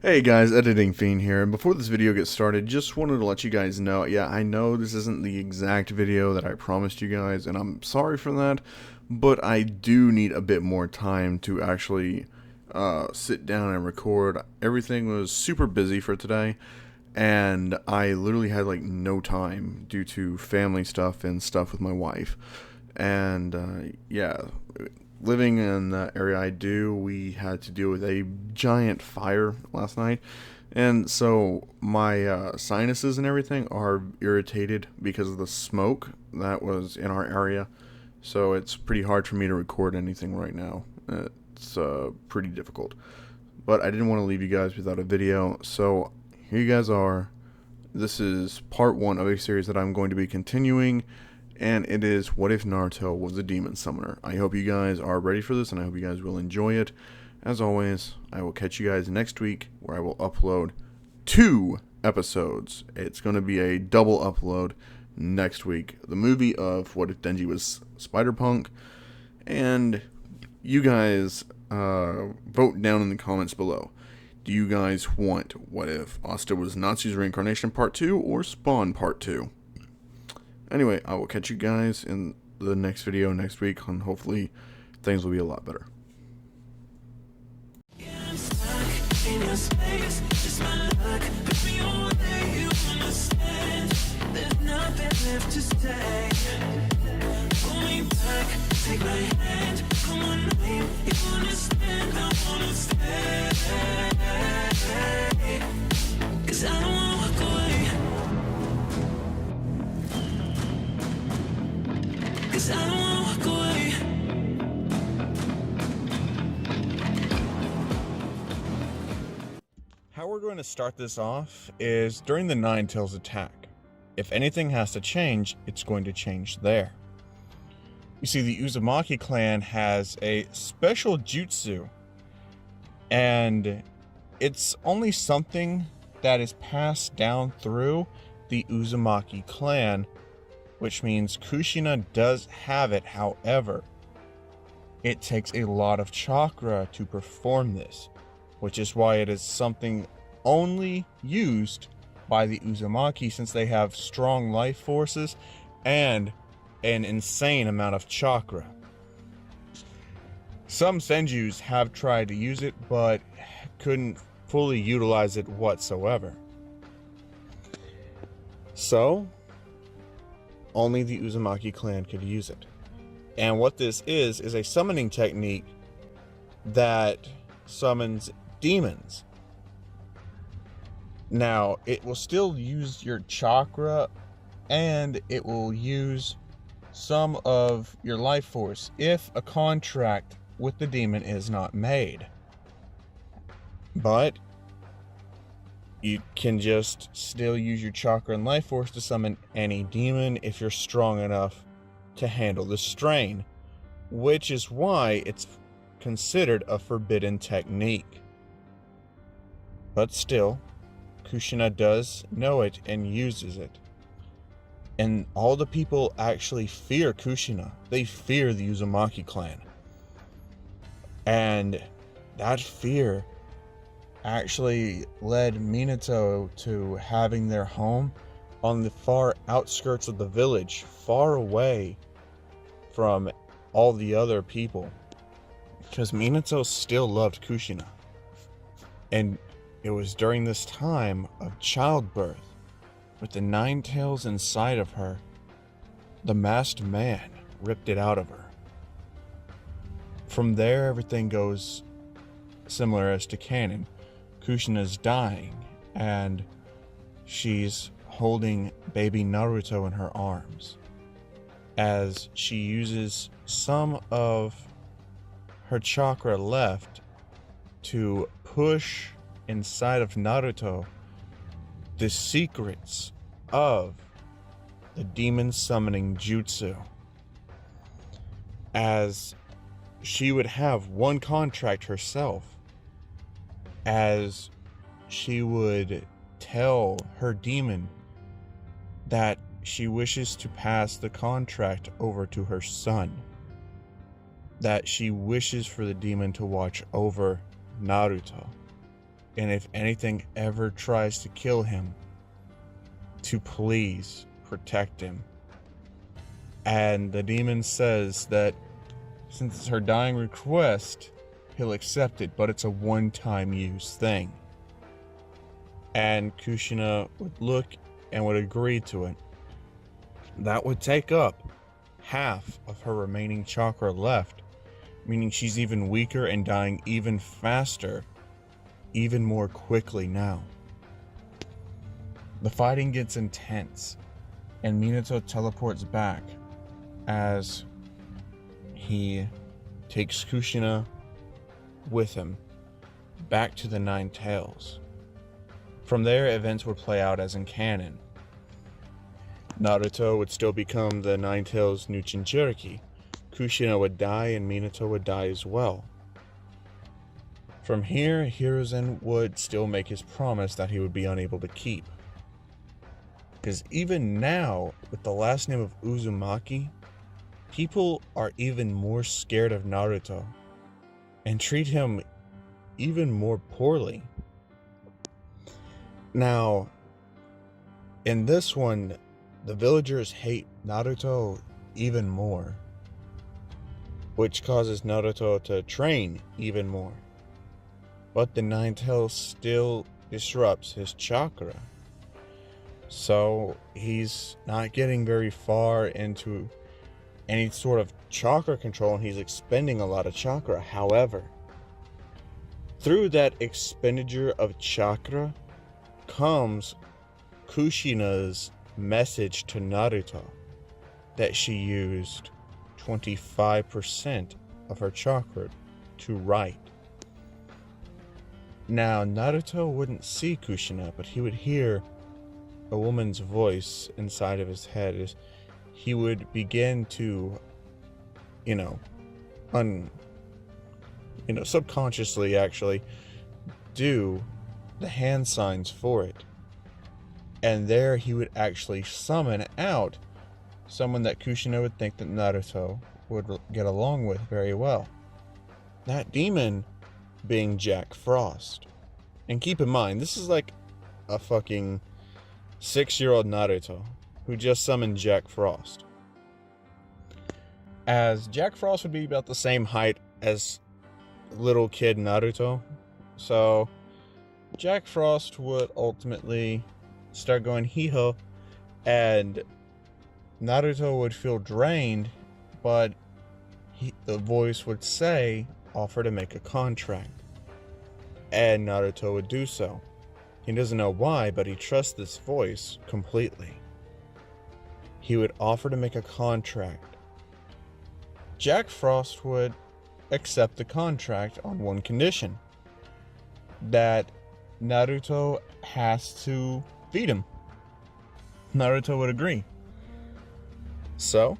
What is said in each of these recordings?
Hey guys, Editing Fiend here, and before this video gets started, just wanted to let you guys know, yeah, I know this isn't the exact video that I promised you guys, and I'm sorry for that, but I do need a bit more time to actually sit down and record. Everything was super busy for today, and I literally had like no time due to family stuff and stuff with my wife. And yeah, living in the area I do, we had to deal with a giant fire last night. And so my sinuses and everything are irritated because of the smoke that was in our area. So it's pretty hard for me to record anything right now. It's pretty difficult. But I didn't want to leave you guys without a video. So here you guys are. This is part one of a series that I'm going to be continuing, and it is What If Naruto Was a Demon Summoner. I hope you guys are ready for this, and I hope you guys will enjoy it. As always, I will catch you guys next week, where I will upload 2 episodes. It's going to be a double upload next week. The movie of What If Denji Was Spider-Punk, and you guys vote down in the comments below. Do you guys want What If Asta Was Natsu's Reincarnation Part 2 or Spawn Part 2? Anyway, I will catch you guys in the next video next week, and hopefully things will be a lot better. Take my hand, come on, babe, you understand, I wanna stay. Cause I don't wanna walk away. Cause I don't wanna walk away. How we're going to start this off is during the Nine Tails attack. If anything has to change, it's going to change there. You see, the Uzumaki clan has a special jutsu, and it's only something that is passed down through the Uzumaki clan, which means Kushina does have it. However, it takes a lot of chakra to perform this, which is why it is something only used by the Uzumaki, since they have strong life forces and an insane amount of chakra. Some Senjus have tried to use it, but couldn't fully utilize it whatsoever. So, only the Uzumaki clan could use it. And what this is a summoning technique that summons demons. Now, it will still use your chakra, and it will use some of your life force if a contract with the demon is not made. But you can just still use your chakra and life force to summon any demon if you're strong enough to handle the strain, which is why it's considered a forbidden technique. But still, Kushina does know it and uses it. And all the people actually fear Kushina. They fear the Uzumaki clan. And that fear actually led Minato to having their home on the far outskirts of the village, far away from all the other people. Because Minato still loved Kushina. And it was during this time of childbirth, with the 9 tails inside of her, the masked man ripped it out of her. From there, everything goes similar as to canon. Kushina's dying, and she's holding baby Naruto in her arms, as she uses some of her chakra left to push inside of Naruto the secrets of the demon summoning jutsu, as she would have one contract herself, as she would tell her demon that she wishes to pass the contract over to her son, that she wishes for the demon to watch over Naruto, and if anything ever tries to kill him, to please protect him. And the demon says that since it's her dying request, he'll accept it, but it's a one-time use thing. And Kushina would look and would agree to it. That would take up half of her remaining chakra left, meaning she's even weaker and dying even faster, even more quickly now. The fighting gets intense, and Minato teleports back as he takes Kushina with him back to the Nine Tails. From there, events would play out as in canon. Naruto would still become the Nine Tails new Jinchuriki. Kushina would die and Minato would die as well. From here, Hiruzen would still make his promise that he would be unable to keep. Because even now, with the last name of Uzumaki, people are even more scared of Naruto and treat him even more poorly. Now, in this one, the villagers hate Naruto even more, which causes Naruto to train even more. But the Nine Tails still disrupts his chakra, so he's not getting very far into any sort of chakra control, and he's expending a lot of chakra. However, through that expenditure of chakra comes Kushina's message to Naruto that she used 25% of her chakra to write. Now, Naruto wouldn't see Kushina, but he would hear a woman's voice inside of his head as he would begin to, subconsciously actually do the hand signs for it. And there he would actually summon out someone that Kushina would think that Naruto would get along with very well. That demon being Jack Frost. And keep in mind, this is like a fucking 6-year-old Naruto who just summoned Jack Frost. As Jack Frost would be about the same height as little kid Naruto. So Jack Frost would ultimately start going hee-ho, and Naruto would feel drained, but the voice would say, offer to make a contract. And Naruto would do so. He doesn't know why, but he trusts this voice completely. He would offer to make a contract. Jack Frost would accept the contract on one condition: that Naruto has to feed him. Naruto would agree. So,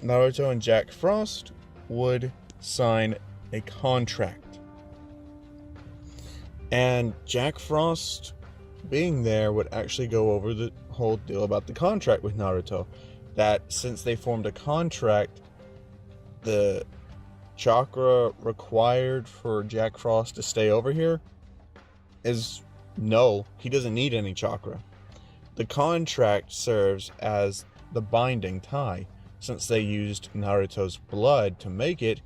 Naruto and Jack Frost would sign a contract. And Jack Frost, being there, would actually go over the whole deal about the contract with Naruto. That since they formed a contract, the chakra required for Jack Frost to stay over here is no, he doesn't need any chakra. The contract serves as the binding tie. Since they used Naruto's blood to make it,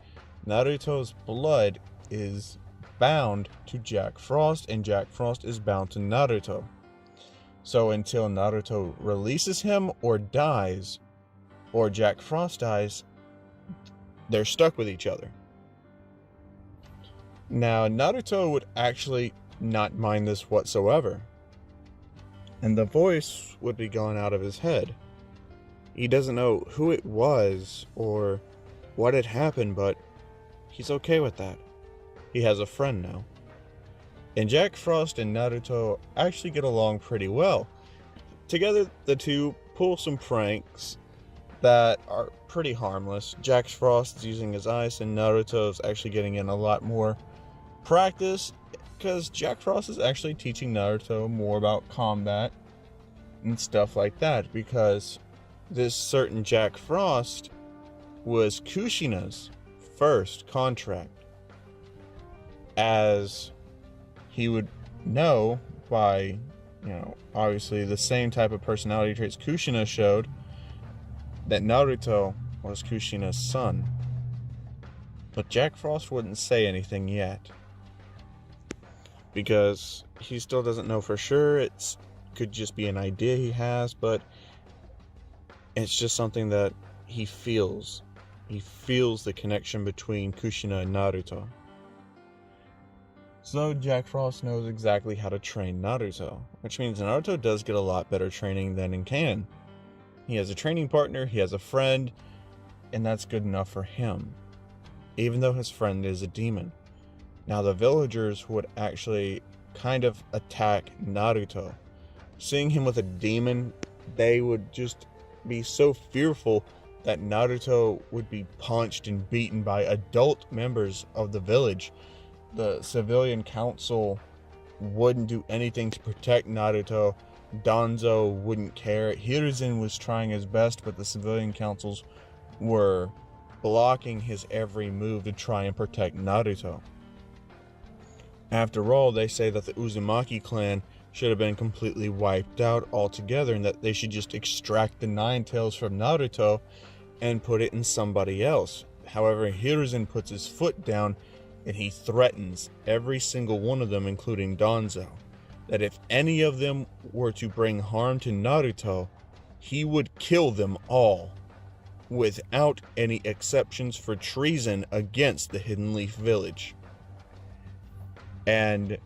Naruto's blood is bound to Jack Frost, and Jack Frost is bound to Naruto. So until Naruto releases him or dies, or Jack Frost dies, they're stuck with each other. Now, Naruto would actually not mind this whatsoever, and the voice would be gone out of his head. He doesn't know who it was or what had happened, but he's okay with that. He has a friend now. And Jack Frost and Naruto actually get along pretty well. Together, the two pull some pranks that are pretty harmless. Jack Frost is using his ice, and Naruto's actually getting in a lot more practice, because Jack Frost is actually teaching Naruto more about combat and stuff like that, because this certain Jack Frost was Kushina's first contract, as he would know by, obviously the same type of personality traits Kushina showed, that Naruto was Kushina's son. But Jack Frost wouldn't say anything yet, because he still doesn't know for sure. It could just be an idea he has, but it's just something that he feels. He feels the connection between Kushina and Naruto. So Jack Frost knows exactly how to train Naruto, which means Naruto does get a lot better training than in canon. He has a training partner, he has a friend, and that's good enough for him, even though his friend is a demon. Now the villagers would actually kind of attack Naruto. Seeing him with a demon, they would just be so fearful that Naruto would be punched and beaten by adult members of the village. The civilian council wouldn't do anything to protect Naruto. Danzo wouldn't care. Hiruzen was trying his best, but the civilian councils were blocking his every move to try and protect Naruto. After all, they say that the Uzumaki clan should have been completely wiped out altogether, and that they should just extract the Nine Tails from Naruto and put it in somebody else. However, Hiruzen puts his foot down and he threatens every single one of them, including Danzo, that if any of them were to bring harm to Naruto, he would kill them all, without any exceptions for treason against the Hidden Leaf Village. And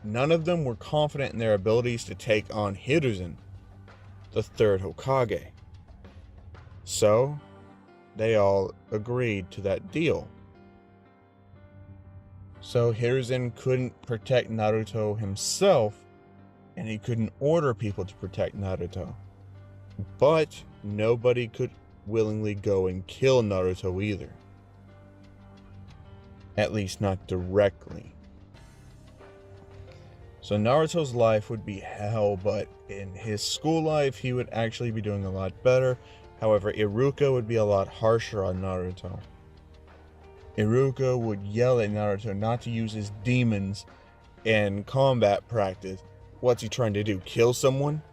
none of them were confident in their abilities to take on Hiruzen, the third Hokage. So, they all agreed to that deal. So Hiruzen couldn't protect Naruto himself, and he couldn't order people to protect Naruto. But nobody could willingly go and kill Naruto either. At least not directly. So Naruto's life would be hell, but in his school life, he would actually be doing a lot better. However, Iruka would be a lot harsher on Naruto. Iruka would yell at Naruto not to use his demons in combat practice. What's he trying to do? Kill someone?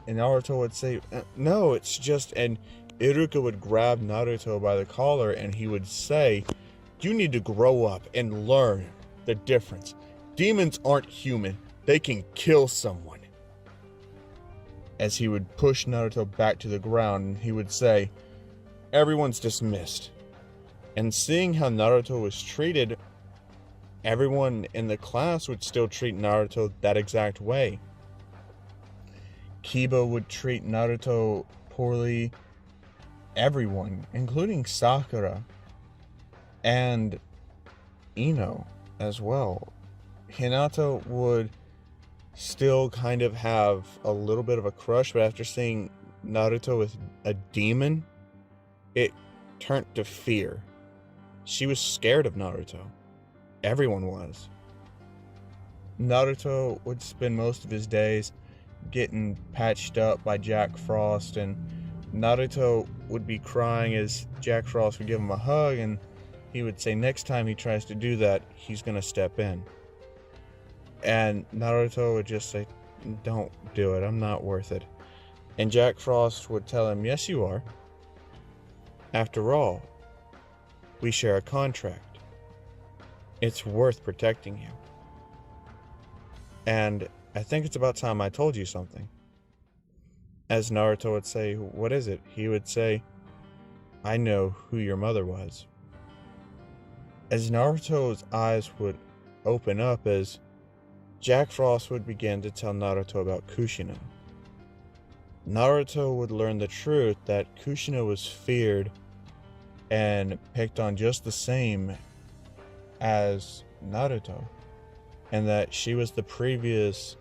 And Naruto would say, no, it's just... And Iruka would grab Naruto by the collar and he would say, you need to grow up and learn the difference. Demons aren't human. They can kill someone. As he would push Naruto back to the ground, he would say, everyone's dismissed. And seeing how Naruto was treated, everyone in the class would still treat Naruto that exact way. Kiba would treat Naruto poorly. Everyone, including Sakura and Ino as well. Hinata would still kind of have a little bit of a crush, but after seeing Naruto with a demon, it turned to fear. She was scared of Naruto. Everyone was. Naruto would spend most of his days getting patched up by Jack Frost, and Naruto would be crying as Jack Frost would give him a hug, and he would say next time he tries to do that, he's gonna step in. And Naruto would just say, don't do it, I'm not worth it. And Jack Frost would tell him, yes you are. After all, we share a contract. It's worth protecting you. And I think it's about time I told you something. As Naruto would say, what is it? He would say, I know who your mother was. As Naruto's eyes would open up, as Jack Frost would begin to tell Naruto about Kushina. Naruto would learn the truth that Kushina was feared and picked on just the same as Naruto, and that she was the previous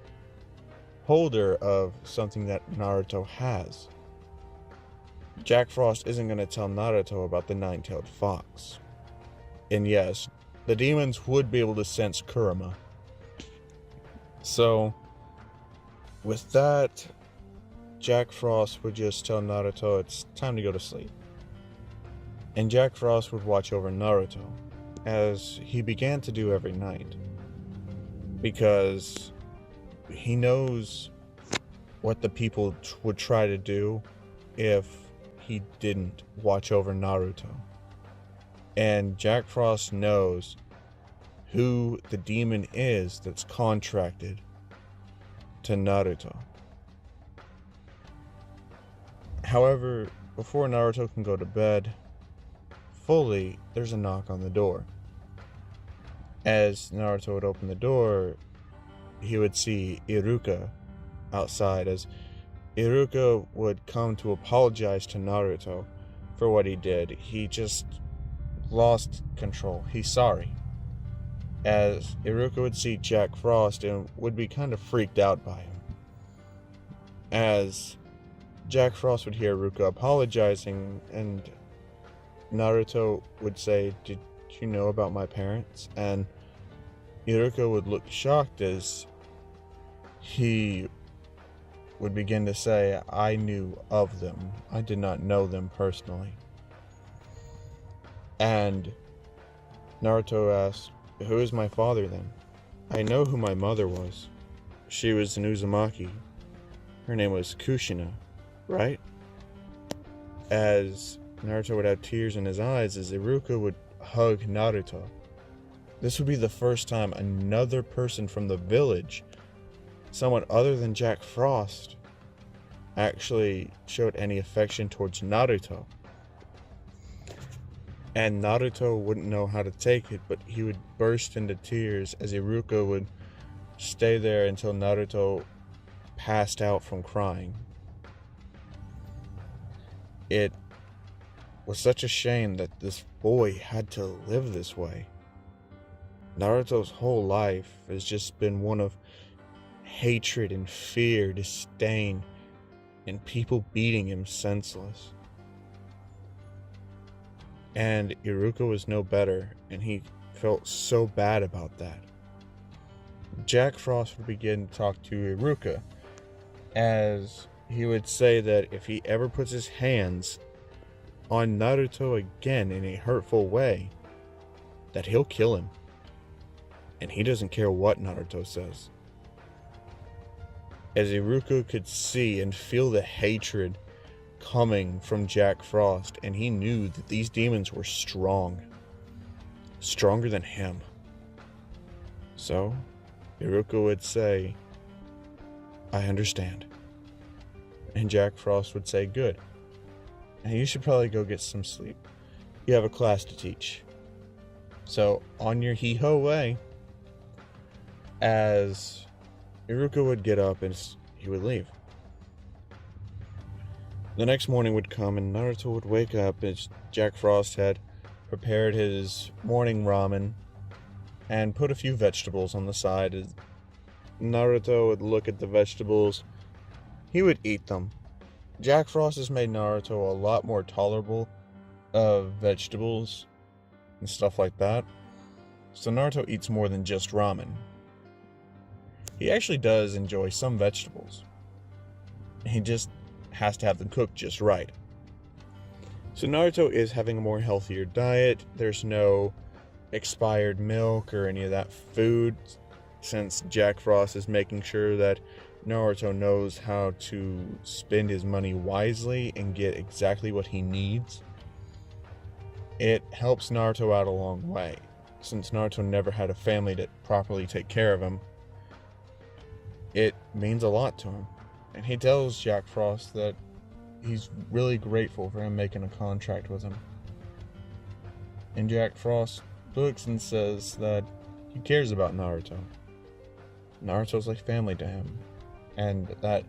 holder of something that Naruto has. Jack Frost isn't going to tell Naruto about the nine-tailed fox. And yes, the demons would be able to sense Kurama. So, with that, Jack Frost would just tell Naruto it's time to go to sleep. And Jack Frost would watch over Naruto, as he began to do every night. because he knows what the people would try to do if he didn't watch over Naruto. And Jack Frost knows who the demon is that's contracted to Naruto. However, before Naruto can go to bed fully, there's a knock on the door. As Naruto would open the door, he would see Iruka outside, as Iruka would come to apologize to Naruto for what he did. He just lost control. He's sorry. As Iruka would see Jack Frost and would be kind of freaked out by him. As Jack Frost would hear Iruka apologizing, and Naruto would say, "Did you know about my parents?" And Iruka would look shocked as he would begin to say, "I knew of them. I did not know them personally." And Naruto asked, "Who is my father then?" "I know who my mother was. She was an Uzumaki. Her name was Kushina, right?" As Naruto would have tears in his eyes as Iruka would hug Naruto. This would be the first time another person from the village, someone other than Jack Frost, actually showed any affection towards Naruto. And Naruto wouldn't know how to take it, but he would burst into tears as Iruka would stay there until Naruto passed out from crying. It was such a shame that this boy had to live this way. Naruto's whole life has just been one of hatred and fear, disdain, and people beating him senseless. And Iruka was no better, and he felt so bad about that. Jack Frost would begin to talk to Iruka, as he would say that if he ever puts his hands on Naruto again in a hurtful way, that he'll kill him. And he doesn't care what Naruto says. As Iruka could see and feel the hatred coming from Jack Frost, and he knew that these demons were strong. Stronger than him. So, Iruka would say, "I understand." And Jack Frost would say, "Good. And you should probably go get some sleep. You have a class to teach. So, on your hee-ho way." As Iruka would get up and he would leave. The next morning would come and Naruto would wake up as Jack Frost had prepared his morning ramen and put a few vegetables on the side. As Naruto would look at the vegetables, he would eat them. Jack Frost has made Naruto a lot more tolerable of vegetables and stuff like that. So Naruto eats more than just ramen. He actually does enjoy some vegetables. He just has to have them cooked just right. So Naruto is having a more healthier diet. There's no expired milk or any of that food, since Jack Frost is making sure that Naruto knows how to spend his money wisely and get exactly what he needs. It helps Naruto out a long way, since Naruto never had a family to properly take care of him. It means a lot to him. And he tells Jack Frost that he's really grateful for him making a contract with him. And Jack Frost looks and says that he cares about Naruto. Naruto's like family to him. And that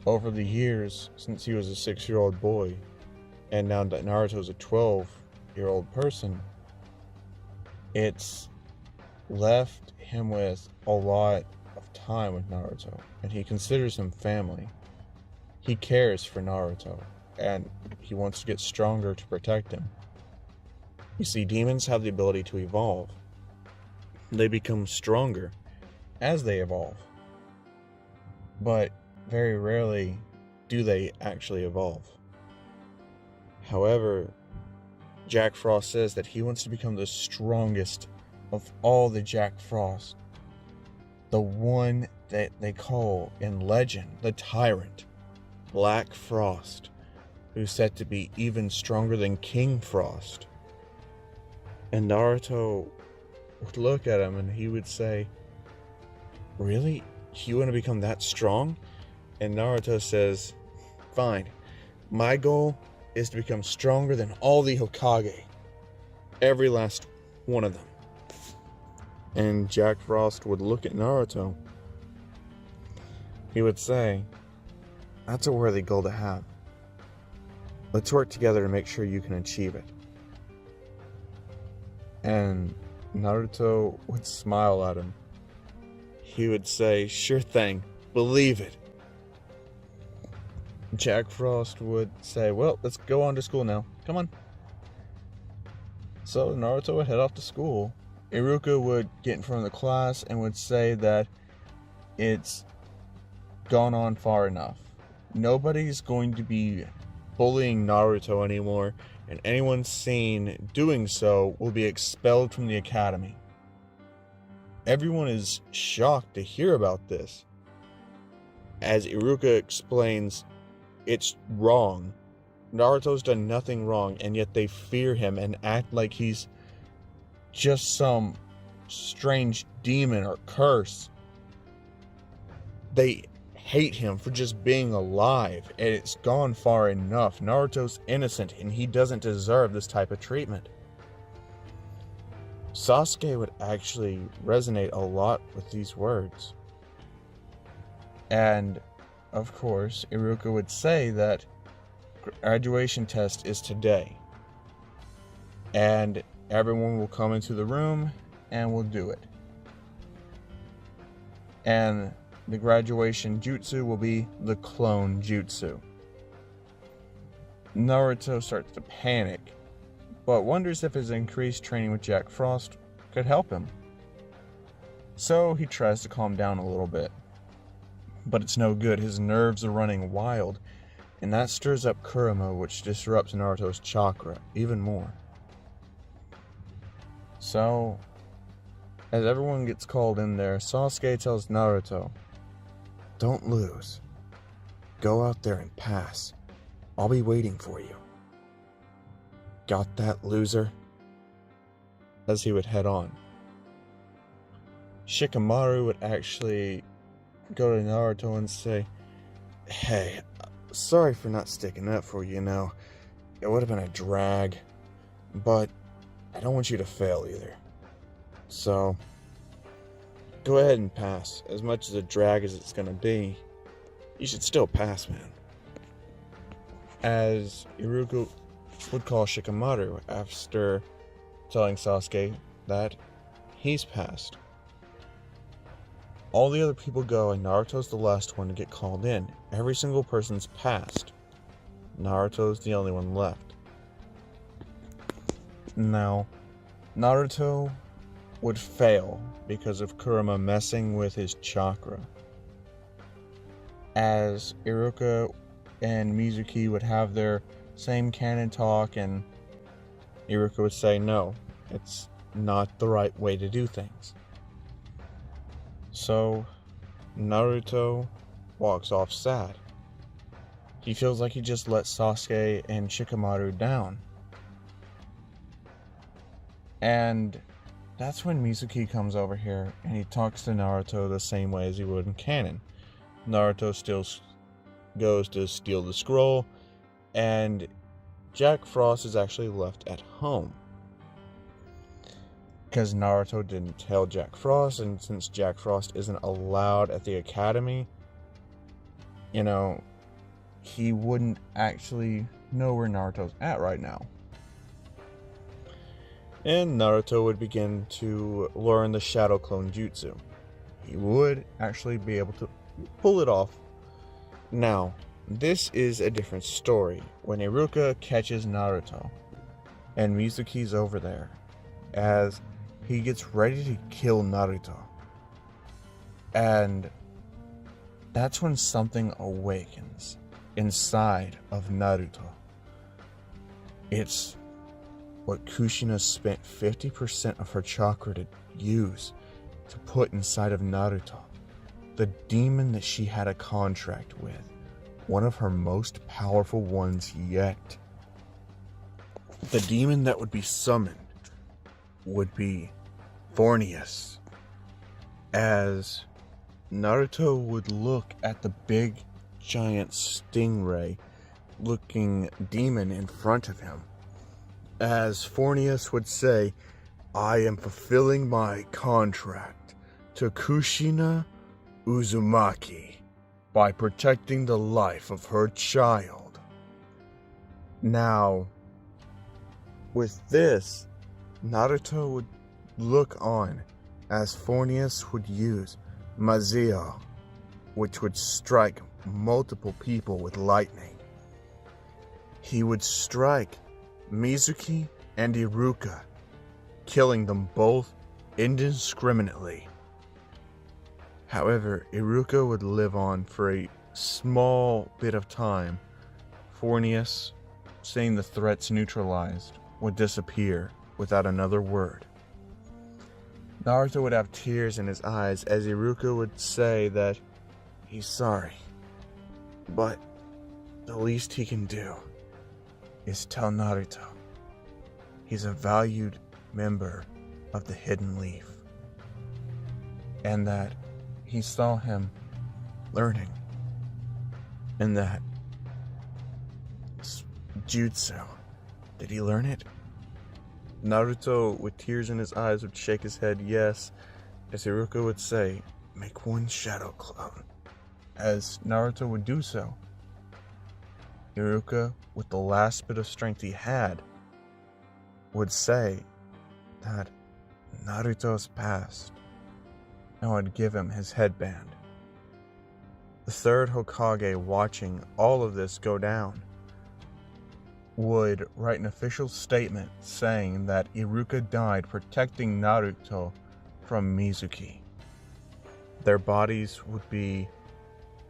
over the years, since he was a 6-year-old boy, and now that Naruto's a 12-year-old person, it's left him with a lot of time with Naruto, and he considers him family. He cares for Naruto, and he wants to get stronger to protect him. You see, demons have the ability to evolve. They become stronger as they evolve. But very rarely do they actually evolve. However, Jack Frost says that he wants to become the strongest of all the Jack Frost, the one that they call in legend the tyrant, Black Frost, who's said to be even stronger than King Frost. And Naruto would look at him and he would say, "Really? You want to become that strong?" And Naruto says, "Fine. My goal is to become stronger than all the Hokage. Every last one of them." And Jack Frost would look at Naruto. He would say, "That's a worthy goal to have. Let's work together to make sure you can achieve it." And Naruto would smile at him. He would say, "Sure thing, believe it." Jack Frost would say, "Well, let's go on to school now. Come on." So Naruto would head off to school. Iruka would get in front of the class and would say that it's gone on far enough. Nobody's going to be bullying Naruto anymore, and anyone seen doing so will be expelled from the academy. Everyone is shocked to hear about this. As Iruka explains, it's wrong. Naruto's done nothing wrong, and yet they fear him and act like he's just some strange demon or curse. They hate him for just being alive, and it's gone far enough. Naruto's innocent, and he doesn't deserve this type of treatment. Sasuke would actually resonate a lot with these words. And, of course, Iruka would say that graduation test is today. And everyone will come into the room and will do it. And the graduation jutsu will be the clone jutsu. Naruto starts to panic, but wonders if his increased training with Jack Frost could help him. So he tries to calm down a little bit. But it's no good, his nerves are running wild, and that stirs up Kurama, which disrupts Naruto's chakra even more. So, as everyone gets called in there, Sasuke tells Naruto, "Don't lose. Go out there and pass. I'll be waiting for you. Got that, loser?" As he would head on. Shikamaru would actually go to Naruto and say, "Hey, sorry for not sticking up for you, It would have been a drag, but I don't want you to fail either. So, go ahead and pass. As much as a drag as it's gonna be, you should still pass, man." As Iruka would call Shikamaru after telling Sasuke that he's passed. All the other people go, and Naruto's the last one to get called in. Every single person's passed. Naruto's the only one left. Now, Naruto would fail because of Kurama messing with his chakra. As Iruka and Mizuki would have their same canon talk, and Iruka would say, "No, it's not the right way to do things." So, Naruto walks off sad. He feels like he just let Sasuke and Shikamaru down. And that's when Mizuki comes over here and he talks to Naruto the same way as he would in canon. Naruto still goes to steal the scroll, and Jack Frost is actually left at home. Because Naruto didn't tell Jack Frost, and since Jack Frost isn't allowed at the academy, he wouldn't actually know where Naruto's at right now. And Naruto would begin to learn the Shadow Clone Jutsu. He would actually be able to pull it off. Now, this is a different story. When Iruka catches Naruto, and Mizuki's over there, as he gets ready to kill Naruto. And that's when something awakens inside of Naruto. It's what Kushina spent 50% of her chakra to use to put inside of Naruto. The demon that she had a contract with. One of her most powerful ones yet. The demon that would be summoned would be Forneus. As Naruto would look at the big, giant stingray looking demon in front of him. As Forneus would say, I am fulfilling my contract to Kushina Uzumaki by protecting the life of her child. Now, with this, Naruto would look on as Forneus would use Mazio, which would strike multiple people with lightning. He would strike Mizuki and Iruka, killing them both indiscriminately. However, Iruka would live on for a small bit of time. Forneus, seeing the threats neutralized, would disappear without another word. Naruto would have tears in his eyes as Iruka would say that he's sorry, but the least he can do is tell Naruto he's a valued member of the Hidden Leaf, and that he saw him learning, and that jutsu, did he learn it? Naruto, with tears in his eyes, would shake his head yes, as Iruka would say, make one shadow clone. As Naruto would do so, Iruka, with the last bit of strength he had, would say that Naruto's passed and would give him his headband. The third Hokage, watching all of this go down, would write an official statement saying that Iruka died protecting Naruto from Mizuki. Their bodies would be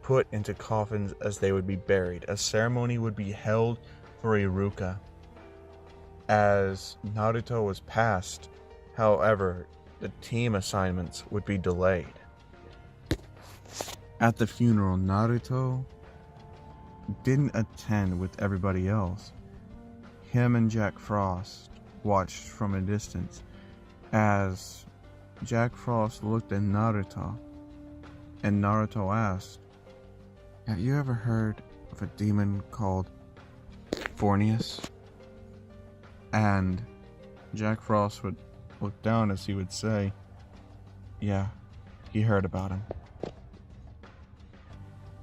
put into coffins as they would be buried. A ceremony would be held for Iruka as Naruto was passed. However, the team assignments would be delayed. At the funeral, Naruto didn't attend with everybody else. Him and Jack Frost watched from a distance as Jack Frost looked at Naruto, and Naruto asked, have you ever heard of a demon called Forneus? And Jack Frost would look down as he would say, yeah, he heard about him.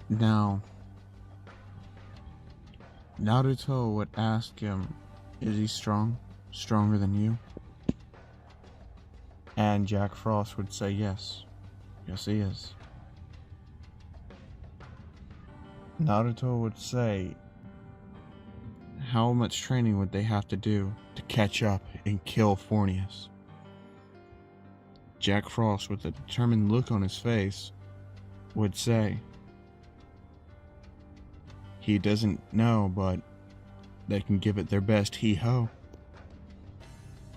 Now, Naruto would ask him, is he strong? Stronger than you? And Jack Frost would say yes. Yes, he is. Naruto would say, how much training would they have to do to catch up and kill Forneus? Jack Frost, with a determined look on his face, would say, he doesn't know, but they can give it their best hee-ho.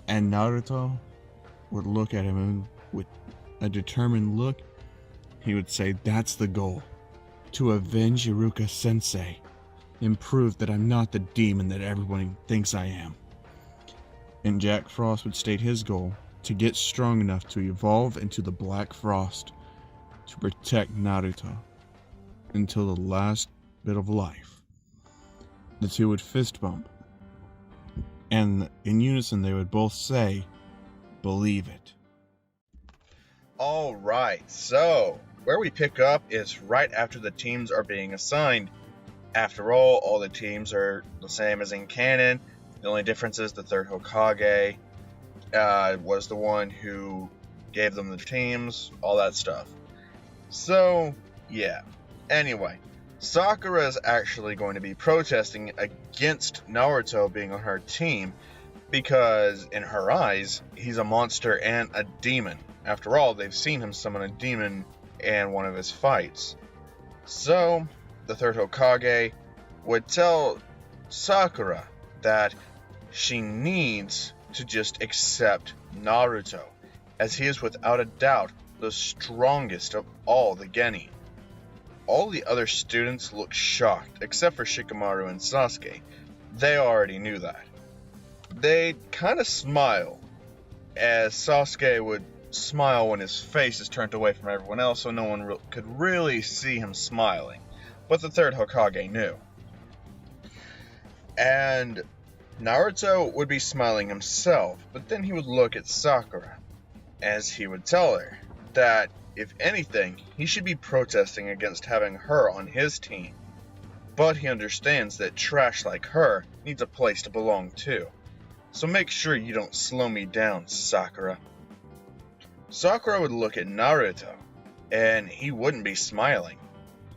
And Naruto would look at him and with a determined look, he would say, that's the goal. To avenge Iruka Sensei and prove that I'm not the demon that everyone thinks I am. And Jack Frost would state his goal, to get strong enough to evolve into the Black Frost to protect Naruto until the last bit of life. The two would fist bump, and in unison they would both say, believe it. Alright, so where we pick up is right after the teams are being assigned. After all the teams are the same as in canon. The only difference is the third Hokage was the one who gave them the teams, all that stuff. So, yeah. Anyway, Sakura is actually going to be protesting against Naruto being on her team because, in her eyes, he's a monster and a demon. After all, they've seen him summon a demon in one of his fights. So, the third Hokage would tell Sakura that she needs to just accept Naruto, as he is without a doubt the strongest of all the Genin. All the other students looked shocked, except for Shikamaru and Sasuke. They already knew that. They'd kind of smile, as Sasuke would smile when his face is turned away from everyone else, so no one could really see him smiling. But the third Hokage knew. And Naruto would be smiling himself, but then he would look at Sakura, as he would tell her that, if anything, he should be protesting against having her on his team. But he understands that trash like her needs a place to belong too. So make sure you don't slow me down, Sakura. Sakura would look at Naruto, and he wouldn't be smiling.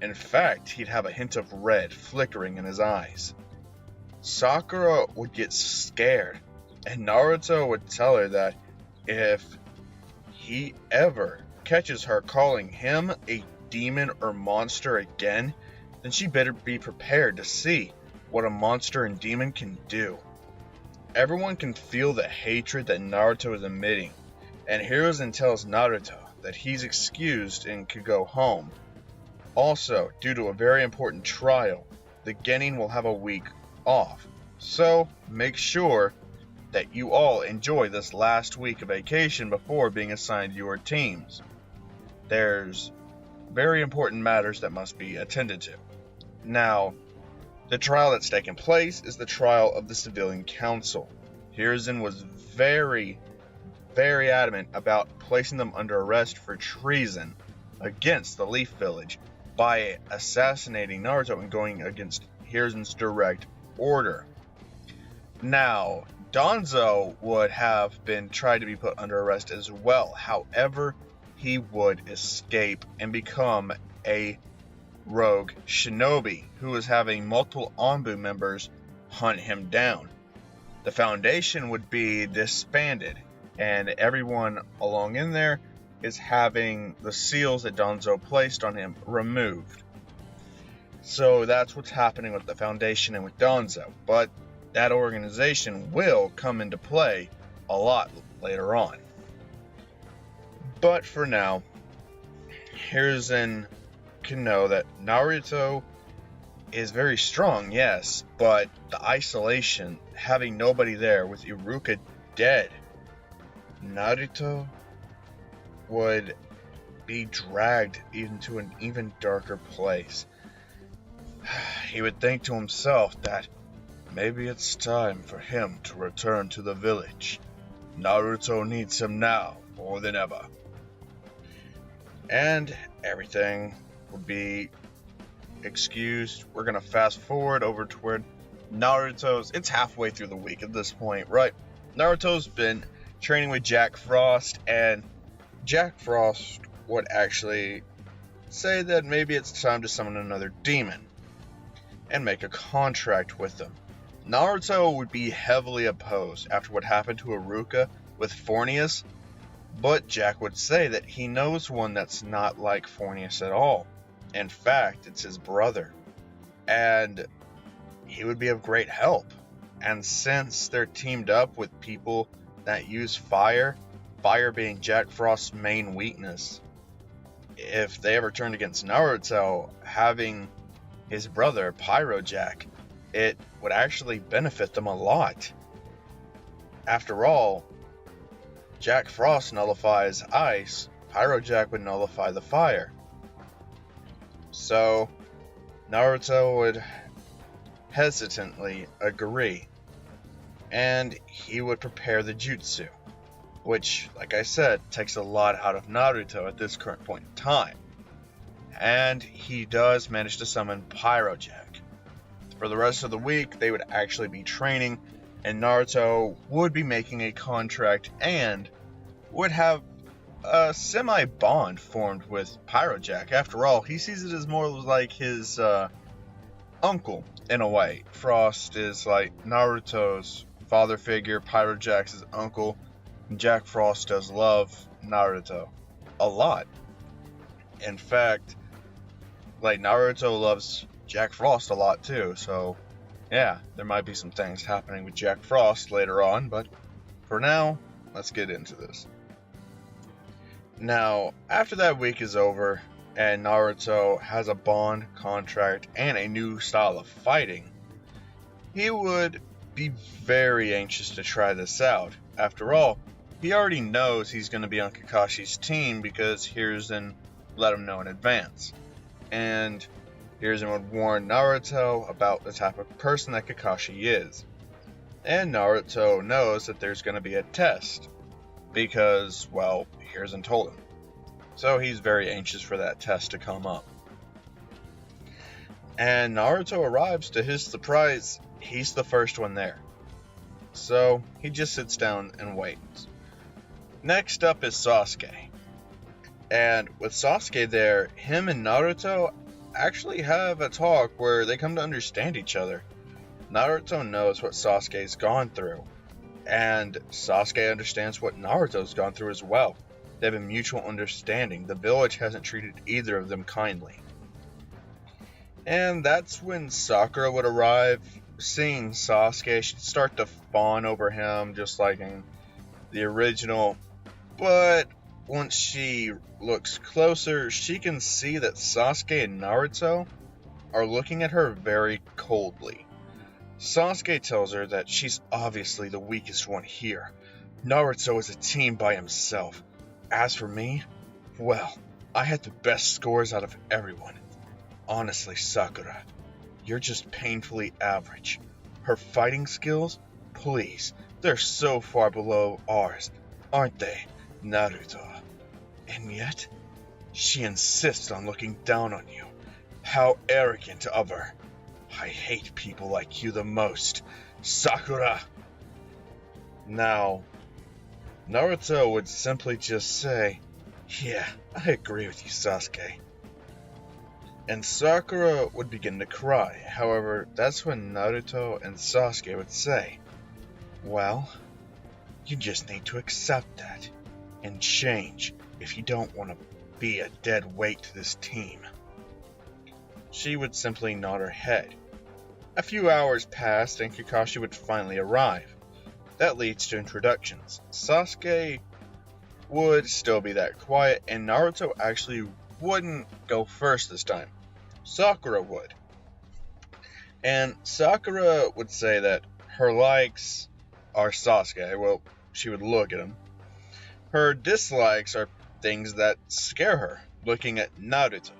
In fact, he'd have a hint of red flickering in his eyes. Sakura would get scared, and Naruto would tell her that if he ever catches her calling him a demon or monster again, then she better be prepared to see what a monster and demon can do. Everyone can feel the hatred that Naruto is emitting, and Hiruzen tells Naruto that he's excused and could go home. Also, due to a very important trial, the Genin will have a week off, so make sure that you all enjoy this last week of vacation before being assigned your teams. There's very important matters that must be attended to. Now, the trial that's taking place is the trial of the Civilian Council. Hiruzen was very adamant about placing them under arrest for treason against the Leaf Village by assassinating Naruto and going against Hiruzen's direct order. Now, Danzo would have been tried to be put under arrest as well. However, he would escape and become a rogue shinobi who was having multiple Anbu members hunt him down. The Foundation would be disbanded, and everyone along in there is having the seals that Danzo placed on him removed. So that's what's happening with the Foundation and with Danzo, but that organization will come into play a lot later on. But for now, Hiruzen can know that Naruto is very strong, yes, but the isolation, having nobody there with Iruka dead, Naruto would be dragged into an even darker place. He would think to himself that maybe it's time for him to return to the village. Naruto needs him now more than ever. And everything would be excused. We're going to fast forward over to where it's halfway through the week at this point, right? Naruto's been training with Jack Frost, and Jack Frost would actually say that maybe it's time to summon another demon and make a contract with them. Naruto would be heavily opposed after what happened to Iruka with Forneus, but Jack would say that he knows one that's not like Forneus at all. In fact, it's his brother, and he would be of great help. And since they're teamed up with people that use fire being Jack Frost's main weakness, if they ever turned against Naruto, having his brother, Pyro Jack, it would actually benefit them a lot. After all, Jack Frost nullifies ice, Pyro Jack would nullify the fire. So, Naruto would hesitantly agree, and he would prepare the jutsu, which, like I said, takes a lot out of Naruto at this current point in time. And he does manage to summon Pyro Jack. For the rest of the week, they would actually be training, and Naruto would be making a contract and would have a semi-bond formed with Pyro Jack. After all, he sees it as more like his uncle, in a way. Frost is like Naruto's father figure, Pyro Jack's his uncle, and Jack Frost does love Naruto a lot. In fact, like, Naruto loves Jack Frost a lot too, so yeah, there might be some things happening with Jack Frost later on, but for now, let's get into this. Now, after that week is over, and Naruto has a bond, contract, and a new style of fighting, he would be very anxious to try this out. After all, he already knows he's going to be on Kakashi's team because Hiruzen let him know in advance. And Hiruzen would warn Naruto about the type of person that Kakashi is. And Naruto knows that there's going to be a test because, well, Hiruzen told him. So he's very anxious for that test to come up. And Naruto arrives. To his surprise, he's the first one there. So he just sits down and waits. Next up is Sasuke. And with Sasuke there, him and Naruto actually have a talk where they come to understand each other. Naruto knows what Sasuke's gone through, and Sasuke understands what Naruto's gone through as well. They have a mutual understanding. The village hasn't treated either of them kindly. And that's when Sakura would arrive. Seeing Sasuke, she'd start to fawn over him just like in the original. But once she looks closer, she can see that Sasuke and Naruto are looking at her very coldly. Sasuke tells her that she's obviously the weakest one here. Naruto is a team by himself. As for me, well, I had the best scores out of everyone. Honestly, Sakura, you're just painfully average. Her fighting skills? Please, they're so far below ours, aren't they, Naruto? And yet, she insists on looking down on you. How arrogant of her. I hate people like you the most, Sakura. Now, Naruto would simply just say, yeah, I agree with you, Sasuke. And Sakura would begin to cry. However, that's when Naruto and Sasuke would say, well, you just need to accept that and change if you don't want to be a dead weight to this team. She would simply nod her head. A few hours passed and Kakashi would finally arrive. That leads to introductions. Sasuke would still be that quiet, and Naruto actually wouldn't go first this time. Sakura would. And Sakura would say that her likes are Sasuke. Well, she would look at him. Her dislikes are things that scare her, looking at Naruto.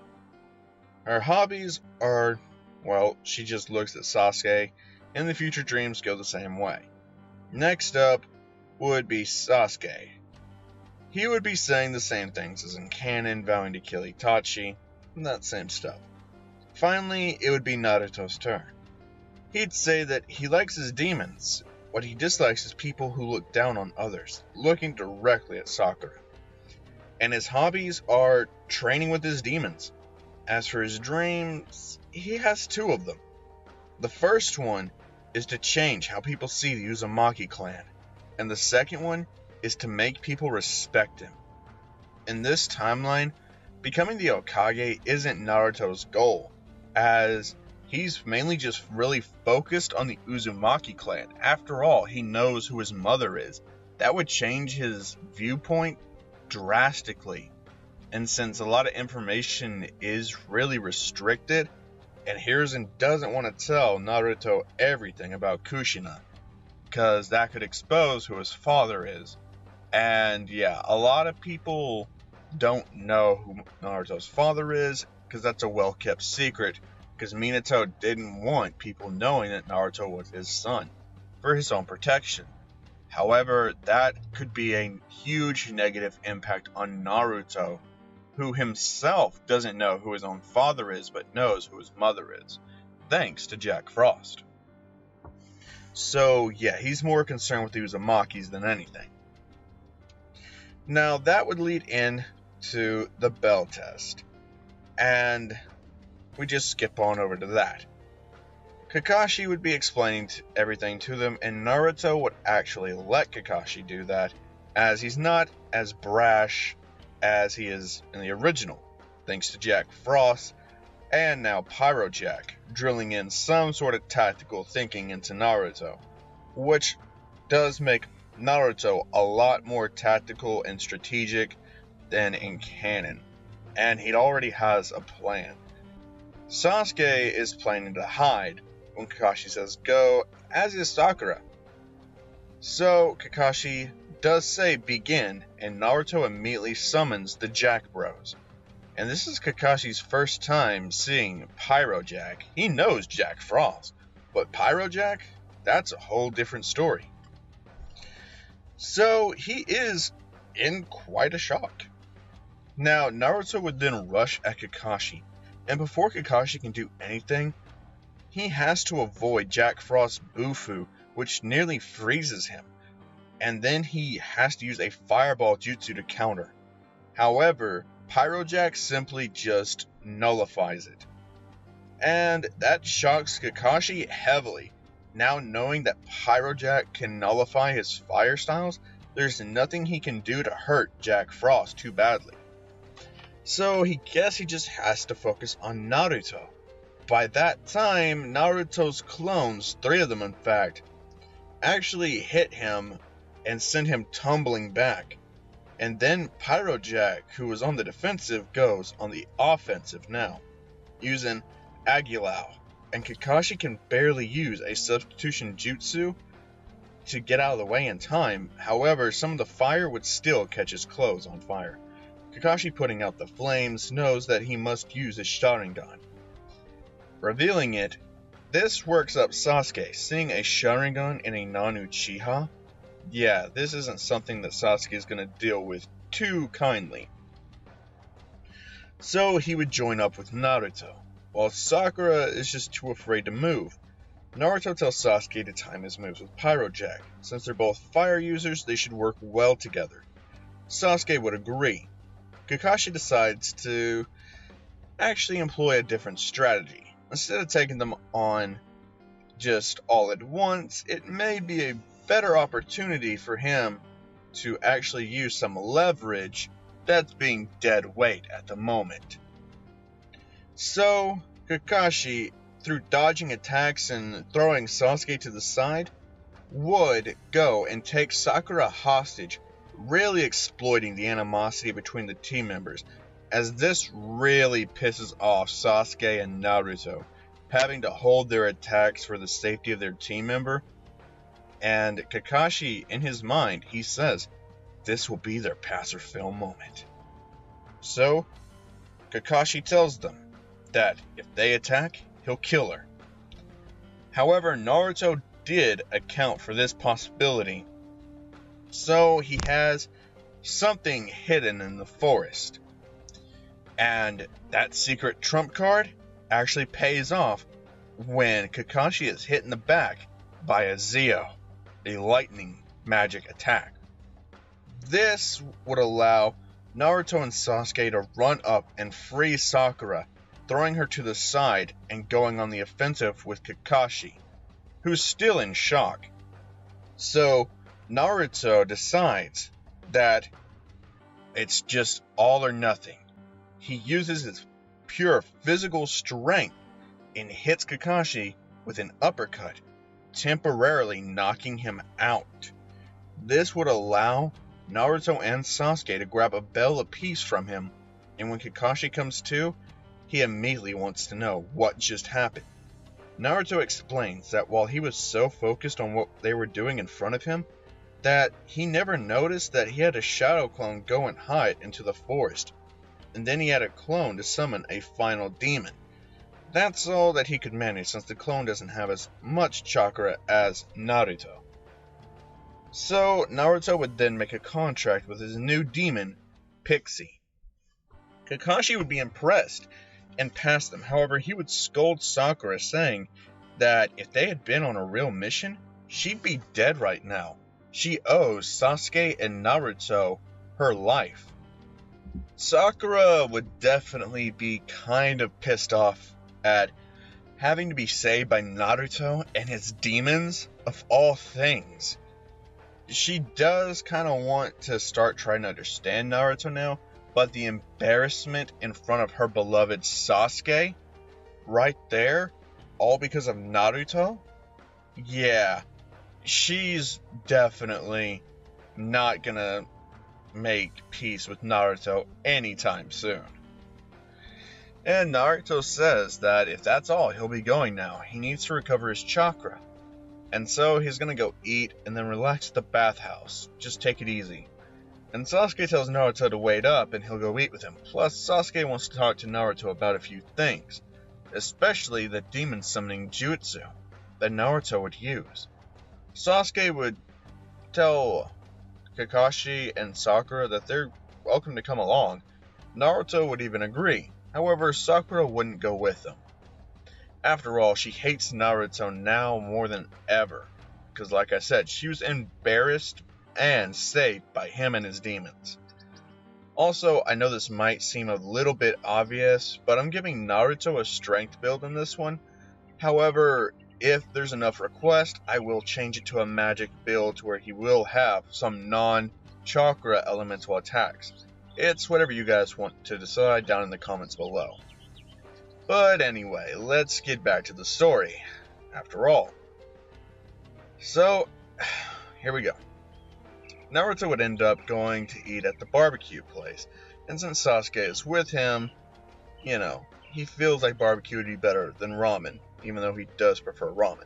Her hobbies are, well, she just looks at Sasuke, and the future dreams go the same way. Next up would be Sasuke. He would be saying the same things as in canon, vowing to kill Itachi, and that same stuff. Finally, it would be Naruto's turn. He'd say that he likes his demons. What he dislikes is people who look down on others, looking directly at Sakura. And his hobbies are training with his demons. As for his dreams, he has two of them. The first one is to change how people see the Uzumaki clan, and the second one is to make people respect him. In this timeline, becoming the Hokage isn't Naruto's goal, as he's mainly just really focused on the Uzumaki clan. After all, he knows who his mother is. That would change his viewpoint drastically. And since a lot of information is really restricted, and Hiruzen doesn't want to tell Naruto everything about Kushina, because that could expose who his father is. And yeah, a lot of people don't know who Naruto's father is, because that's a well-kept secret, because Minato didn't want people knowing that Naruto was his son, for his own protection. However, that could be a huge negative impact on Naruto, who himself doesn't know who his own father is, but knows who his mother is, thanks to Jack Frost. So yeah, he's more concerned with the Uzumakis than anything. Now that would lead in to the bell test, and we just skip on over to that. Kakashi would be explaining everything to them, and Naruto would actually let Kakashi do that, as he's not as brash as he is in the original, thanks to Jack Frost, and now Pyro Jack, drilling in some sort of tactical thinking into Naruto, which does make Naruto a lot more tactical and strategic, than in canon, and he already has a plan. Sasuke is planning to hide when Kakashi says go, as is Sakura. So Kakashi does say begin, and Naruto immediately summons the Jack Bros. And this is Kakashi's first time seeing Pyro Jack. He knows Jack Frost, but Pyro Jack, that's a whole different story. So he is in quite a shock. Now Naruto would then rush at Kakashi, and before Kakashi can do anything, he has to avoid Jack Frost's Bufu, which nearly freezes him. And then he has to use a fireball jutsu to counter. However, Pyro Jack simply just nullifies it. And that shocks Kakashi heavily. Now knowing that Pyro Jack can nullify his fire styles, there's nothing he can do to hurt Jack Frost too badly. So he just has to focus on Naruto. By that time, Naruto's clones, 3 of them in fact, actually hit him and send him tumbling back. And then Pyro Jack, who was on the defensive, goes on the offensive now, using Agilao. And Kakashi can barely use a substitution jutsu to get out of the way in time. However, some of the fire would still catch his clothes on fire. Kakashi, putting out the flames, knows that he must use his Sharingan. Revealing it, this works up Sasuke. Seeing a Sharingan in a non-Uchiha, yeah, this isn't something that Sasuke is going to deal with too kindly. So he would join up with Naruto, while Sakura is just too afraid to move. Naruto tells Sasuke to time his moves with Pyro Jack. Since they're both fire users, they should work well together. Sasuke would agree. Kakashi decides to actually employ a different strategy. Instead of taking them on just all at once, it may be a better opportunity for him to actually use some leverage that's being dead weight at the moment. So Kakashi, through dodging attacks and throwing Sasuke to the side, would go and take Sakura hostage, really exploiting the animosity between the team members, as this really pisses off Sasuke and Naruto, having to hold their attacks for the safety of their team member. And Kakashi, in his mind, he says, this will be their pass or fail moment. So, Kakashi tells them that if they attack, he'll kill her. However, Naruto did account for this possibility, so he has something hidden in the forest. And that secret trump card actually pays off when Kakashi is hit in the back by a Zio, a lightning magic attack. This would allow Naruto and Sasuke to run up and free Sakura, throwing her to the side and going on the offensive with Kakashi, who's still in shock. So Naruto decides that it's just all or nothing. He uses his pure physical strength and hits Kakashi with an uppercut, temporarily knocking him out. This would allow Naruto and Sasuke to grab a bell apiece from him, and when Kakashi comes to, he immediately wants to know what just happened. Naruto explains that while he was so focused on what they were doing in front of him, that he never noticed that he had a shadow clone go and hide into the forest, and then he had a clone to summon a final demon. That's all that he could manage, since the clone doesn't have as much chakra as Naruto. So Naruto would then make a contract with his new demon, Pixie. Kakashi would be impressed and pass them. However, he would scold Sakura, saying that if they had been on a real mission, she'd be dead right now. She owes Sasuke and Naruto her life. Sakura would definitely be kind of pissed off at having to be saved by Naruto and his demons, of all things. She does kind of want to start trying to understand Naruto now, but the embarrassment in front of her beloved Sasuke, right there, all because of Naruto, yeah, she's definitely not gonna make peace with Naruto anytime soon. And Naruto says that if that's all, he'll be going now. He needs to recover his chakra. And so he's gonna go eat and then relax at the bathhouse. Just take it easy. And Sasuke tells Naruto to wait up and he'll go eat with him. Plus, Sasuke wants to talk to Naruto about a few things, especially the demon summoning jutsu that Naruto would use. Sasuke would tell Kakashi and Sakura that they're welcome to come along. Naruto would even agree. However, Sakura wouldn't go with them. After all, she hates Naruto now more than ever. Because like I said, she was embarrassed and saved by him and his demons. Also, I know this might seem a little bit obvious, but I'm giving Naruto a strength build in this one. However, if there's enough request, I will change it to a magic build where he will have some non-chakra elemental attacks. It's whatever you guys want to decide down in the comments below. But anyway, let's get back to the story, after all. So, here we go. Naruto would end up going to eat at the barbecue place, and since Sasuke is with him, you know, he feels like barbecue would be better than ramen, even though he does prefer ramen.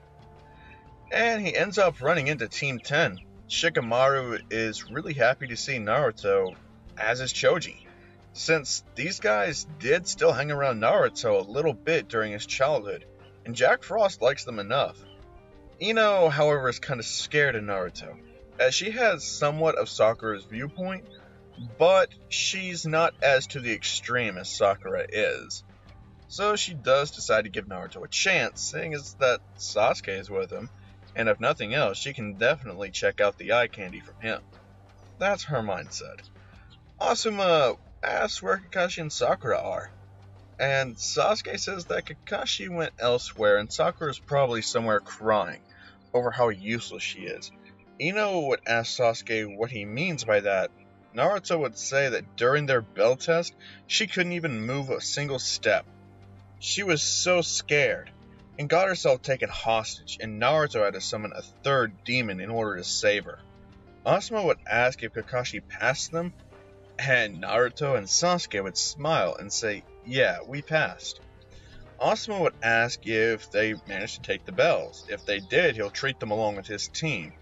And he ends up running into Team 10. Shikamaru is really happy to see Naruto, as is Choji, since these guys did still hang around Naruto a little bit during his childhood, and Jack Frost likes them enough. Ino, however, is kind of scared of Naruto, as she has somewhat of Sakura's viewpoint, but she's not as to the extreme as Sakura is. So she does decide to give Naruto a chance, seeing as that Sasuke is with him, and if nothing else, she can definitely check out the eye candy from him. That's her mindset. Asuma asks where Kakashi and Sakura are, and Sasuke says that Kakashi went elsewhere and Sakura's probably somewhere crying over how useless she is. Ino would ask Sasuke what he means by that. Naruto would say that during their bell test, she couldn't even move a single step. She was so scared and got herself taken hostage, and Naruto had to summon a third demon in order to save her. Asuma would ask if Kakashi passed them, and Naruto and Sasuke would smile and say, yeah, we passed. Asuma would ask if they managed to take the bells. If they did, he'll treat them along with his team.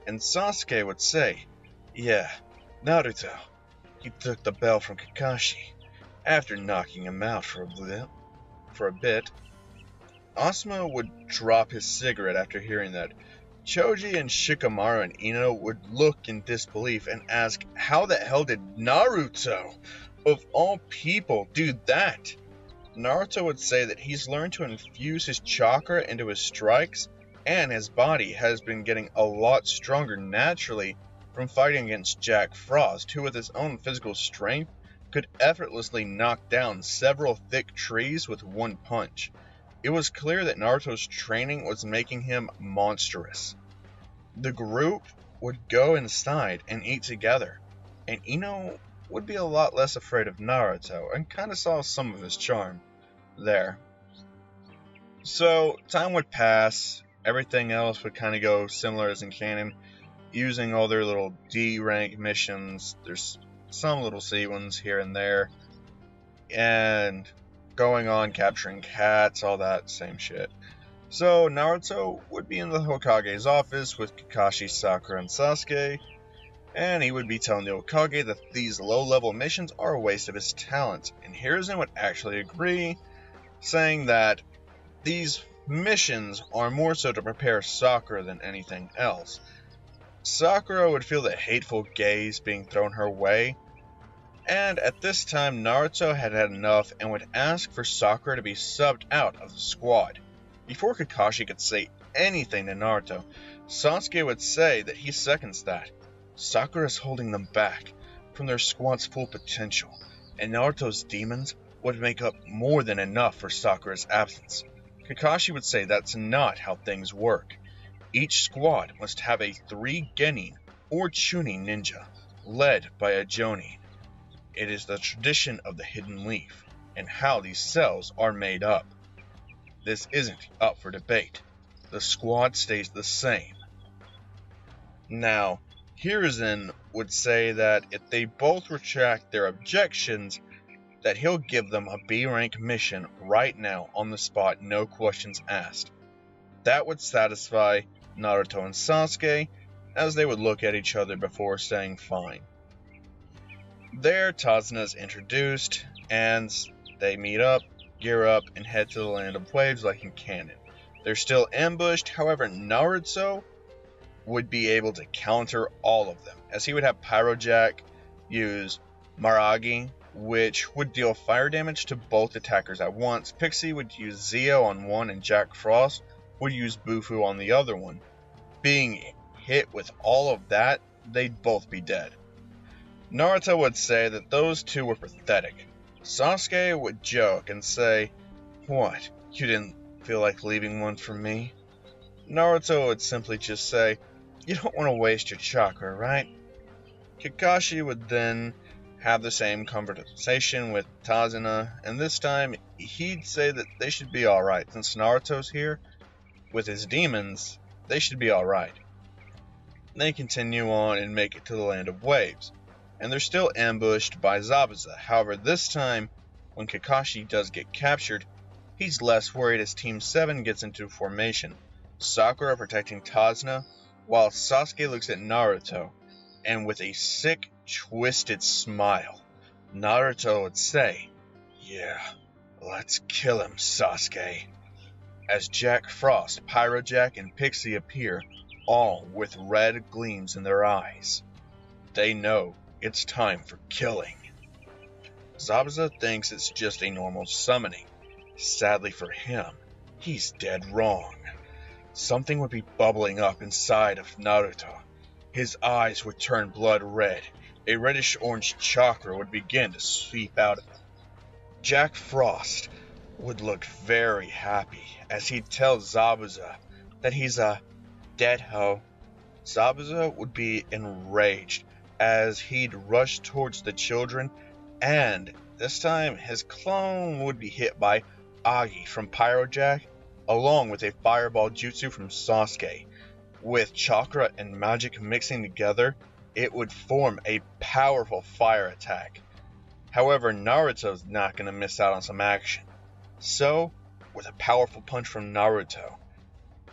And Sasuke would say, yeah, Naruto, he took the bell from Kakashi after knocking him out for a bit. Asuma would drop his cigarette after hearing that. Choji and Shikamaru and Ino would look in disbelief and ask, how the hell did Naruto, of all people, do that? Naruto would say that he's learned to infuse his chakra into his strikes, and his body has been getting a lot stronger naturally from fighting against Jack Frost, who with his own physical strength could effortlessly knock down several thick trees with one punch. It was clear that Naruto's training was making him monstrous. The group would go inside and eat together, and Ino would be a lot less afraid of Naruto and kind of saw some of his charm there. So time would pass, everything else would kind of go similar as in canon, using all their little D rank missions. There's some little C ones here and there, and going on capturing cats, all that same shit. So Naruto would be in the Hokage's office with Kakashi, Sakura, and Sasuke, and he would be telling the Hokage that these low-level missions are a waste of his talent, and Hiruzen would actually agree, saying that these missions are more so to prepare Sakura than anything else. Sakura would feel the hateful gaze being thrown her way, and at this time Naruto had had enough and would ask for Sakura to be subbed out of the squad. Before Kakashi could say anything to Naruto, Sasuke would say that he seconds that. Sakura is holding them back from their squad's full potential, and Naruto's demons would make up more than enough for Sakura's absence. Kakashi would say that's not how things work. Each squad must have a 3 genin or chunin ninja, led by a jonin. It is the tradition of the hidden leaf, and how these cells are made up. This isn't up for debate. The squad stays the same. Now, Hiruzen would say that if they both retract their objections, that he'll give them a B-rank mission right now on the spot, no questions asked. That would satisfy Naruto and Sasuke, as they would look at each other before saying fine. There, Tazuna is introduced, and they meet up, gear up, and head to the Land of Waves like in canon. They're still ambushed, however, Naruto would be able to counter all of them, as he would have Pyrojack use Maragi, which would deal fire damage to both attackers at once. Pixie would use Zio on one, and Jack Frost would use Bufu on the other one. Being hit with all of that, they'd both be dead. Naruto would say that those two were pathetic. Sasuke would joke and say, "What, you didn't feel like leaving one for me?" Naruto would simply just say, "You don't want to waste your chakra, right?" Kakashi would then have the same conversation with Tazuna, and this time he'd say that they should be alright. Since Naruto's here with his demons, they should be alright. They continue on and make it to the Land of Waves, and they're still ambushed by Zabuza. However, this time, when Kakashi does get captured, he's less worried as Team 7 gets into formation. Sakura protecting Tazuna, while Sasuke looks at Naruto, and with a sick, twisted smile, Naruto would say, "Yeah, let's kill him, Sasuke." As Jack Frost, Pyrojack, and Pixie appear, all with red gleams in their eyes. They know it's time for killing. Zabuza thinks it's just a normal summoning. Sadly for him, he's dead wrong. Something would be bubbling up inside of Naruto. His eyes would turn blood red. A reddish-orange chakra would begin to sweep out of him. Jack Frost would look very happy as he'd tell Zabuza that he's a dead hoe. Zabuza would be enraged as he'd rush towards the children, and this time his clone would be hit by Agi from Pyrojack, along with a fireball jutsu from Sasuke. With chakra and magic mixing together, it would form a powerful fire attack. However, Naruto's not going to miss out on some action. So, with a powerful punch from Naruto,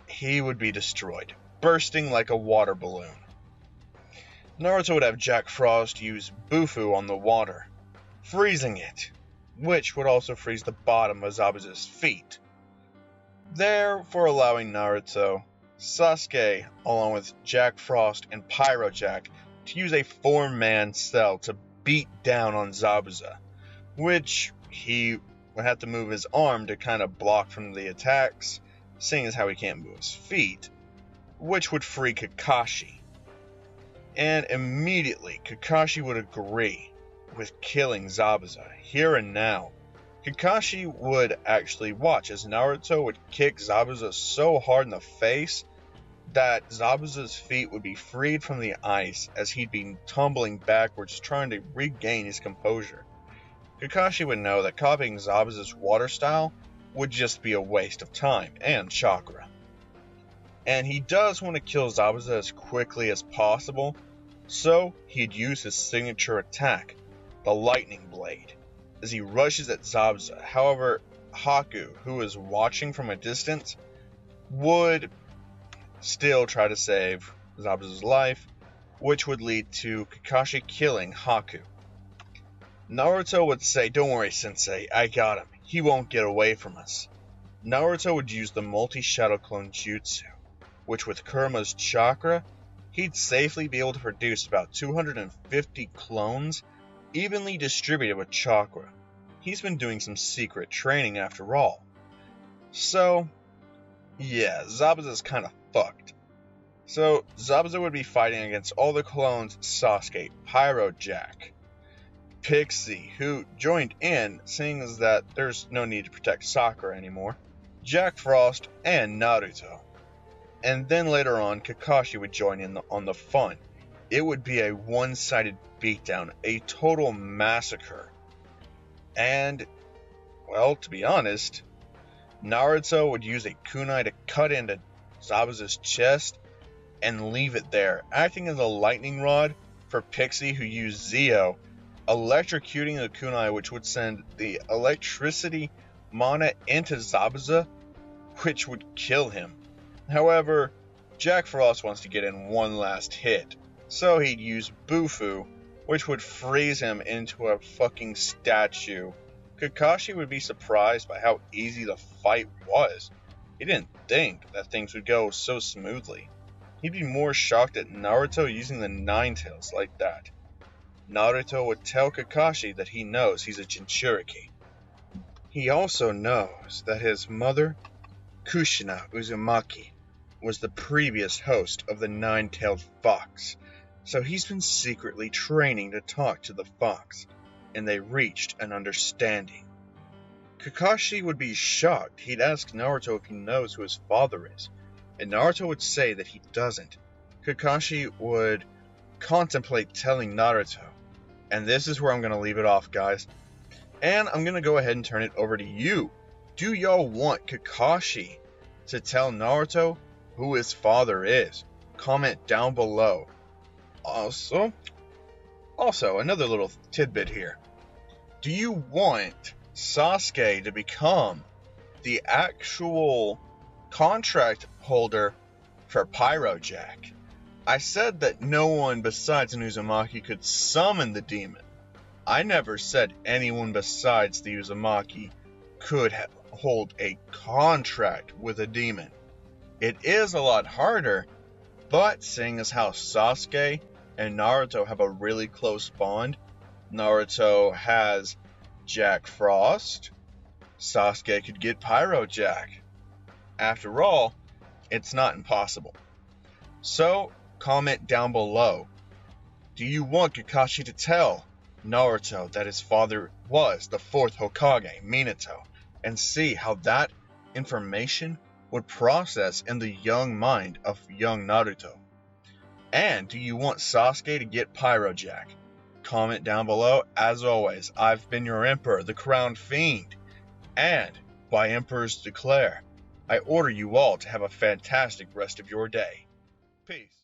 he would be destroyed, bursting like a water balloon. Naruto would have Jack Frost use Bufu on the water, freezing it, which would also freeze the bottom of Zabuza's feet. Therefore allowing Naruto, Sasuke, along with Jack Frost and Pyrojack, to use a 4-man cell to beat down on Zabuza, which he would have to move his arm to kind of block from the attacks, seeing as how he can't move his feet, which would free Kakashi. And immediately, Kakashi would agree with killing Zabuza, here and now. Kakashi would actually watch as Naruto would kick Zabuza so hard in the face that Zabuza's feet would be freed from the ice as he'd be tumbling backwards trying to regain his composure. Kakashi would know that copying Zabuza's water style would just be a waste of time and chakra. And he does want to kill Zabuza as quickly as possible, so he'd use his signature attack, the Lightning Blade, as he rushes at Zabuza. However, Haku, who is watching from a distance, would still try to save Zabuza's life, which would lead to Kakashi killing Haku. Naruto would say, "Don't worry, Sensei, I got him. He won't get away from us." Naruto would use the multi-shadow clone jutsu, which with Kurama's chakra, he'd safely be able to produce about 250 clones, evenly distributed with chakra. He's been doing some secret training after all. So, yeah, Zabuza's kind of fucked. So, Zabuza would be fighting against all the clones: Sasuke, Pyrojack, Pixie, who joined in, seeing as that there's no need to protect Sakura anymore, Jack Frost, and Naruto. And then later on, Kakashi would join in on the fun. It would be a one-sided beatdown, a total massacre. And, well, to be honest, Naruto would use a kunai to cut into Zabuza's chest, and leave it there, acting as a lightning rod for Pixie, who used Zeo, electrocuting the kunai, which would send the electricity mana into Zabuza, which would kill him. However, Jack Frost wants to get in one last hit, so he'd use Bufu, which would freeze him into a fucking statue. Kakashi would be surprised by how easy the fight was. He didn't think that things would go so smoothly. He'd be more shocked at Naruto using the Nine Tails like that. Naruto would tell Kakashi that he knows he's a Jinchuriki. He also knows that his mother, Kushina Uzumaki, was the previous host of the Nine-Tailed Fox, so he's been secretly training to talk to the fox, and they reached an understanding. Kakashi would be shocked. He'd ask Naruto if he knows who his father is, and Naruto would say that he doesn't. Kakashi would contemplate telling Naruto, and this is where I'm going to leave it off, guys. And I'm going to go ahead and turn it over to you. Do y'all want Kakashi to tell Naruto who his father is? Comment down below. Also, another little tidbit here. Do you want Sasuke to become the actual contract holder for Pyro Jack? I said that no one besides an Uzumaki could summon the demon. I never said anyone besides the Uzumaki could hold a contract with a demon. It is a lot harder, but seeing as how Sasuke and Naruto have a really close bond, Naruto has Jack Frost, Sasuke could get Pyro Jack. After all, it's not impossible. So, comment down below. Do you want Kakashi to tell Naruto that his father was the 4th Hokage, Minato, and see how that information would process in the young mind of young Naruto? And do you want Sasuke to get Pyro Jack? Comment down below. As always, I've been your Emperor, the Crowned Fiend, and by Emperor's Declare, I order you all to have a fantastic rest of your day. Peace.